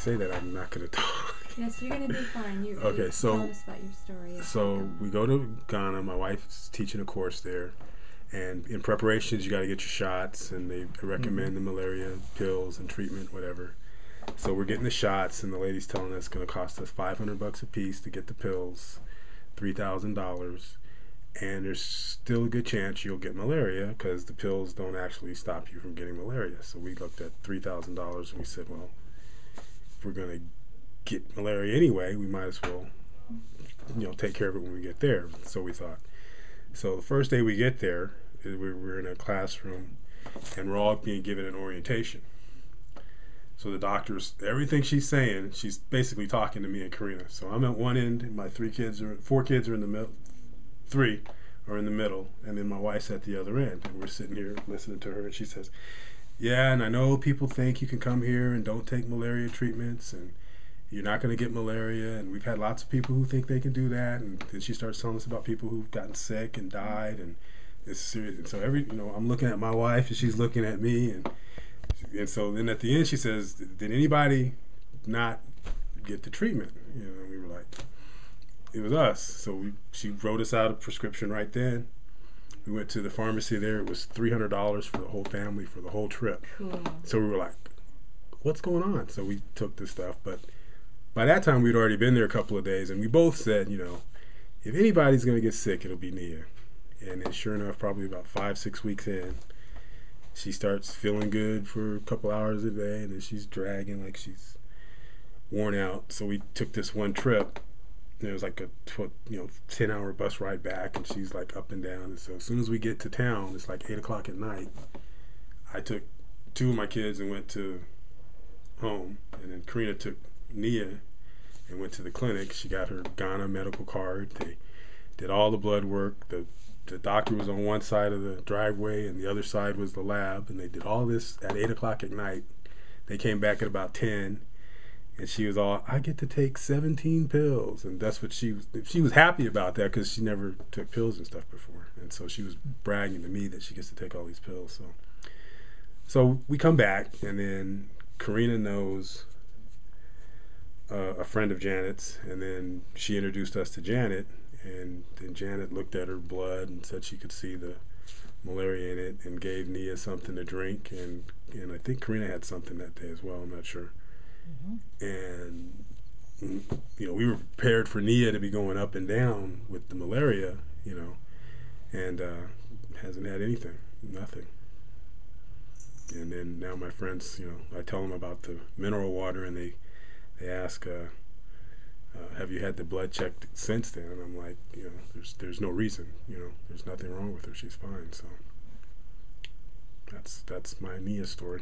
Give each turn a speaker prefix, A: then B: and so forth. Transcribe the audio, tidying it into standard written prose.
A: say that, I'm not going to talk.
B: Yes, you're going to be fine.
A: Okay, so
B: tell us about your story.
A: So we go to Ghana. My wife's teaching a course there, and in preparations, you got to get your shots, and they recommend the malaria pills and treatment, whatever. So we're getting the shots, and the lady's telling us it's going to cost us $500 a piece to get the pills, $3,000, and there's still a good chance you'll get malaria because the pills don't actually stop you from getting malaria. So we looked at $3,000 and we said, well, if we're going to get malaria anyway, we might as well, take care of it when we get there. So we thought. So the first day we get there, we're in a classroom, and we're all being given an orientation. So the doctor's, everything she's saying, she's basically talking to me and Karina. So I'm at one end, and my four kids are in the middle, 3 are in the middle, and then my wife's at the other end. And we're sitting here listening to her, and she says, yeah, and I know people think you can come here and don't take malaria treatments, and you're not going to get malaria, and we've had lots of people who think they can do that. And then she starts telling us about people who've gotten sick and died, and it's serious. And so I'm looking at my wife, and she's looking at me, and so then at the end she says, did anybody not get the treatment? And we were like, it was us. So she wrote us out a prescription right then. We went to the pharmacy there. It was $300 for the whole family for the whole trip.
B: Cool.
A: So we were like, what's going on? So we took this stuff, but by that time we'd already been there a couple of days, and we both said, if anybody's going to get sick, it'll be Nia. And then sure enough, probably about 5-6 weeks in, she starts feeling good for a couple hours a day, and then she's dragging like she's worn out. So we took this one trip, and it was like a 10-hour bus ride back, and she's like up and down. And so as soon as we get to town, it's like 8 o'clock at night. I took 2 of my kids and went to home, and then Karina took Nia and went to the clinic. She got her Ghana medical card. They did all the blood work. The doctor was on one side of the driveway, and the other side was the lab, and they did all this at 8 o'clock at night. They came back at about 10, and she was all, I get to take 17 pills, and that's what she was happy about that because she never took pills and stuff before, and so she was bragging to me that she gets to take all these pills. So we come back, and then Karina knows a friend of Janet's, and then she introduced us to Janet, and then Janet looked at her blood and said she could see the malaria in it, and gave Nia something to drink, and I think Karina had something that day as well, I'm not sure. And we were prepared for Nia to be going up and down with the malaria, and hasn't had anything, nothing. And then now my friends, I tell them about the mineral water, and they ask, have you had the blood checked since then? And I'm like, there's no reason, there's nothing wrong with her, she's fine. So that's my Nia story.